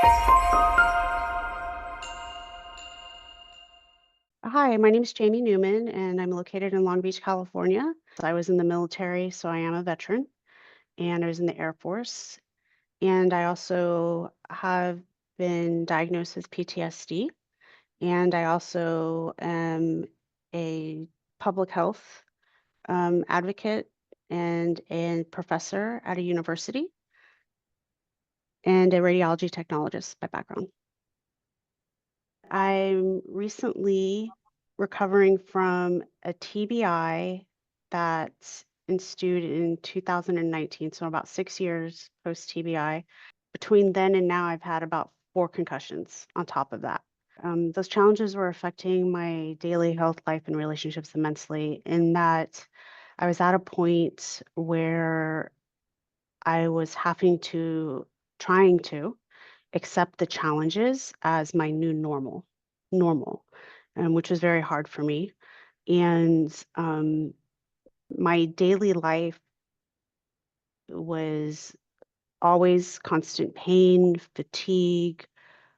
Hi, my name is Jamie Newman, and I'm located in Long Beach, California. I was in the military, so I am a veteran, and I was in the Air Force. And I also have been diagnosed with PTSD, and I also am a public health advocate and a professor at a university and a radiology technologist by background. I'm recently recovering from a TBI that ensued in 2019, so about 6 years post TBI. Between then and now, I've had about four concussions on top of that. Those challenges were affecting my daily health, life, and relationships immensely, in that I was at a point where I was trying to accept the challenges as my new normal, which was very hard for me. And my daily life was always constant pain, fatigue.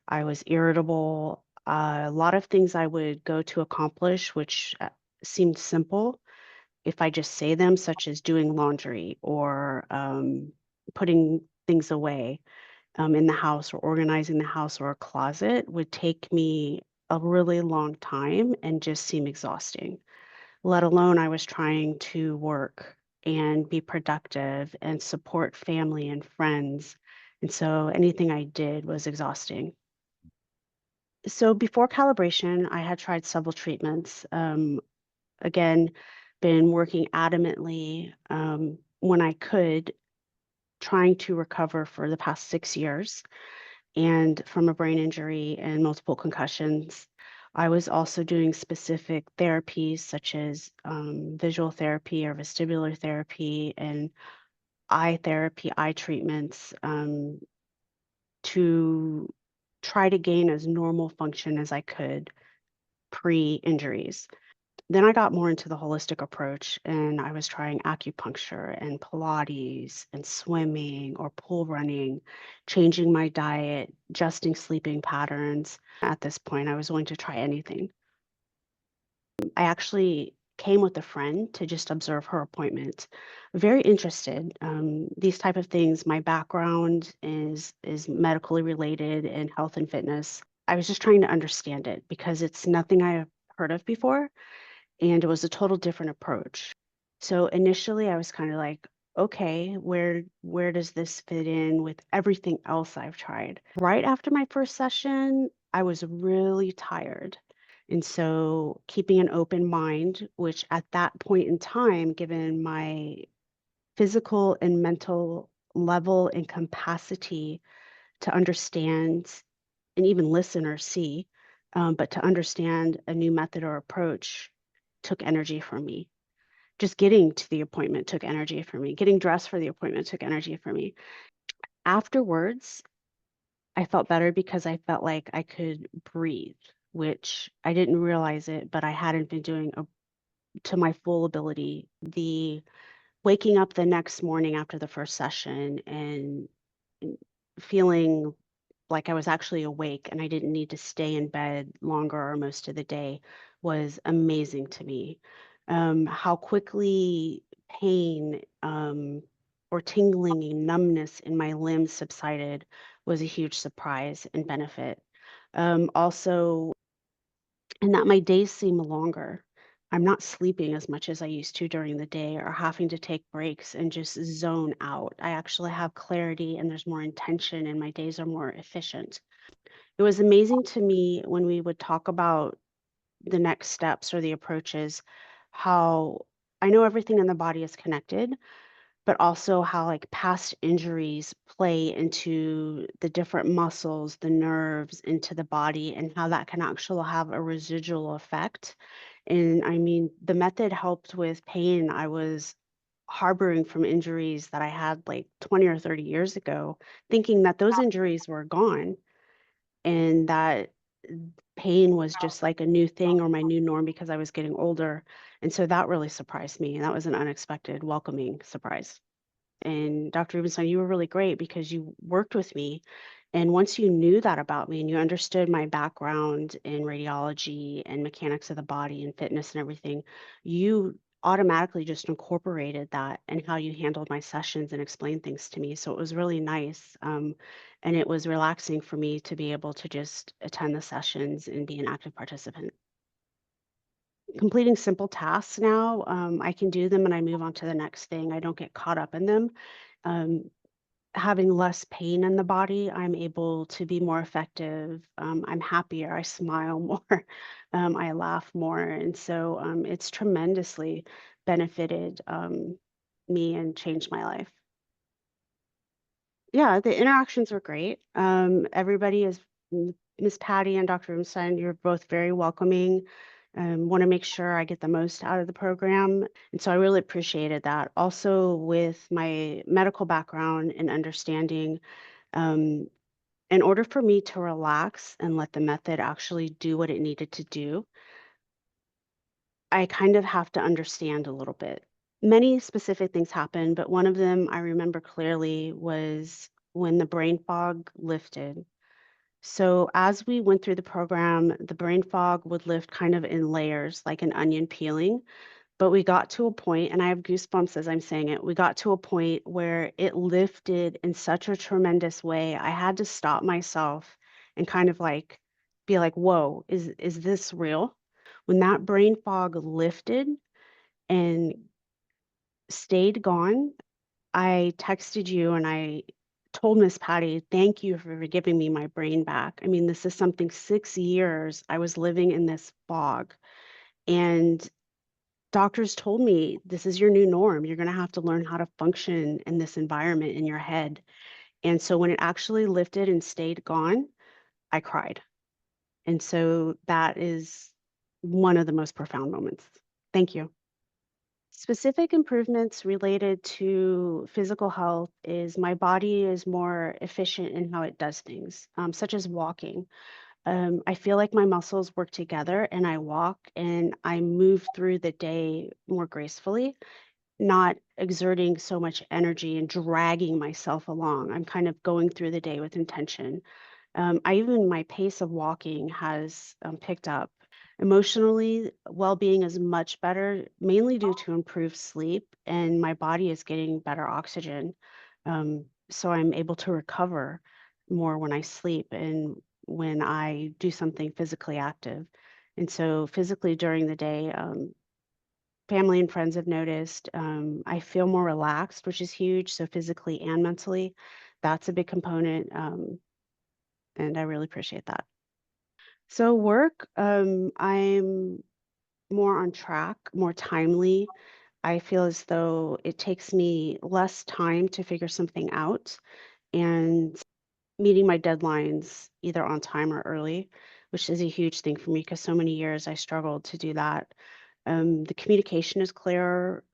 I was irritable. A lot of things I would go to accomplish, which seemed simple if I just say them, such as doing laundry or putting things away in the house or organizing the house or a closet, would take me a really long time and just seem exhausting, let alone I was trying to work and be productive and support family and friends. And so anything I did was exhausting. So before calibration, I had tried several treatments. Again, been working adamantly when I could, trying to recover for the past 6 years and from a brain injury and multiple concussions. I was also doing specific therapies such as visual therapy or vestibular therapy and eye therapy, eye treatments to try to gain as normal function as I could pre injuries. Then I got more into the holistic approach and I was trying acupuncture and Pilates and swimming or pool running, changing my diet, adjusting sleeping patterns. At this point, I was willing to try anything. I actually came with a friend to just observe her appointment. Very interested. These type of things. My background is medically related in health and fitness. I was just trying to understand it because it's nothing I have heard of before and it was a total different approach. So initially I was kind of like, okay, where does this fit in with everything else I've tried? Right after my first session, I was really tired. And so keeping an open mind, which at that point in time, given my physical and mental level and capacity to understand and even listen or see, but to understand a new method or approach took energy from me. Just getting to the appointment took energy from me. Getting dressed for the appointment took energy from me. Afterwards, I felt better because I felt like I could breathe, which I didn't realize it, but I hadn't been doing to my full ability. The waking up the next morning after the first session and feeling like I was actually awake and I didn't need to stay in bed longer or most of the day was amazing to me. How quickly pain or tingling and numbness in my limbs subsided was a huge surprise and benefit. Also, and that my days seem longer. I'm not sleeping as much as I used to during the day or having to take breaks and just zone out. I actually have clarity and there's more intention and my days are more efficient. It was amazing to me when we would talk about the next steps or the approaches, how I know everything in the body is connected, but also how like past injuries play into the different muscles, the nerves into the body, and how that can actually have a residual effect. And I mean, the method helped with pain I was harboring from injuries that I had like 20 or 30 years ago, thinking that those injuries were gone and that pain was just like a new thing or my new norm because I was getting older. And so that really surprised me. And that was an unexpected, welcoming surprise. And Dr. Rubenstein, you were really great because you worked with me And once you knew that about me and you understood my background in radiology and mechanics of the body and fitness and everything, you automatically just incorporated that and how you handled my sessions and explained things to me. So it was really nice. And it was relaxing for me to be able to just attend the sessions and be an active participant. Completing simple tasks now, I can do them and I move on to the next thing. I don't get caught up in them. Um, Having less pain in the body, I'm able to be more effective. I'm happier. I smile more. I laugh more. And so it's tremendously benefited me and changed my life. Yeah, the interactions were great. Everybody is Miss Patty and Dr. Rubenstein, you're both very welcoming. Want to make sure I get the most out of the program. And so I really appreciated that. Also, with my medical background and understanding, um, in order for me to relax and let the method actually do what it needed to do, I kind of have to understand a little bit. Many specific things happened, but one of them I remember clearly was when the brain fog lifted. So as we went through the program, the brain fog would lift kind of in layers, like an onion peeling. But we got to a point, and I have goosebumps as I'm saying it. We got to a point where it lifted in such a tremendous way. I had to stop myself and kind of like be like, "Whoa, is this real?" When that brain fog lifted and stayed gone, I texted you and I told Miss Patty, "Thank you for giving me my brain back." I mean, this is something 6 years I was living in this fog, and doctors told me, "This is your new norm. You're gonna have to learn how to function in this environment in your head." And so when it actually lifted and stayed gone, I cried. And so that is one of the most profound moments. Thank you. Specific improvements related to physical health is my body is more efficient in how it does things, such as walking. I feel like my muscles work together and I walk and I move through the day more gracefully, not exerting so much energy and dragging myself along. I'm kind of going through the day with intention. I even my pace of walking has picked up. Emotionally, well-being is much better, mainly due to improved sleep, and my body is getting better oxygen. So I'm able to recover more when I sleep and when I do something physically active. And so physically during the day, family and friends have noticed I feel more relaxed, which is huge. So physically and mentally, that's a big component. And I really appreciate that. So work, I'm more on track, more timely. I feel as though it takes me less time to figure something out and meeting my deadlines either on time or early, which is a huge thing for me because so many years I struggled to do that. The communication is clearer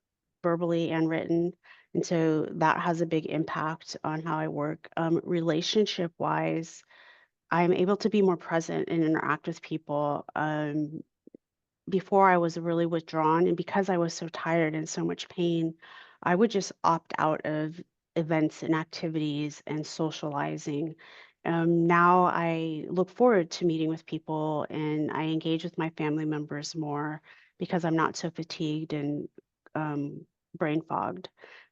verbally and written. And so that has a big impact on how I work. Relationship wise, I'm able to be more present and interact with people. Before I was really withdrawn, and because I was so tired and so much pain, I would just opt out of events and activities and socializing. Now I look forward to meeting with people and I engage with my family members more because I'm not so fatigued and um, brain fogged.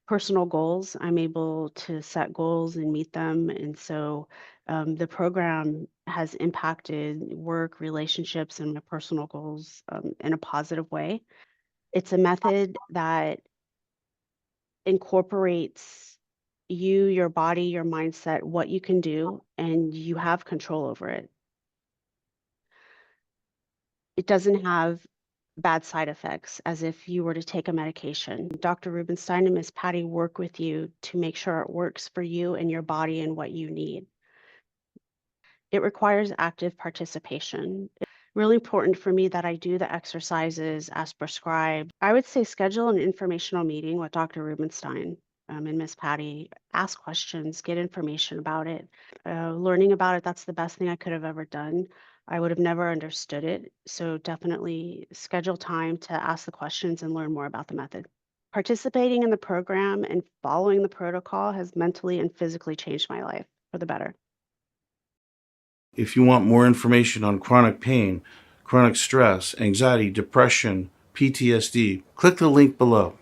Personal goals, I'm able to set goals and meet them. And so the program has impacted work, relationships, and my personal goals in a positive way. It's a method that incorporates you, your body, your mindset, what you can do, and you have control over it. It doesn't have bad side effects as if you were to take a medication. Dr. Rubenstein and Miss Patty work with you to make sure it works for you and your body and what you need. It requires active participation. Really important for me that I do the exercises as prescribed. I would say schedule an informational meeting with Dr. Rubenstein and Miss Patty. Ask questions, get information about it. Learning about it, that's the best thing I could have ever done. I would have never understood it. So definitely schedule time to ask the questions and learn more about the method. Participating in the program and following the protocol has mentally and physically changed my life for the better. If you want more information on chronic pain, chronic stress, anxiety, depression, PTSD, click the link below.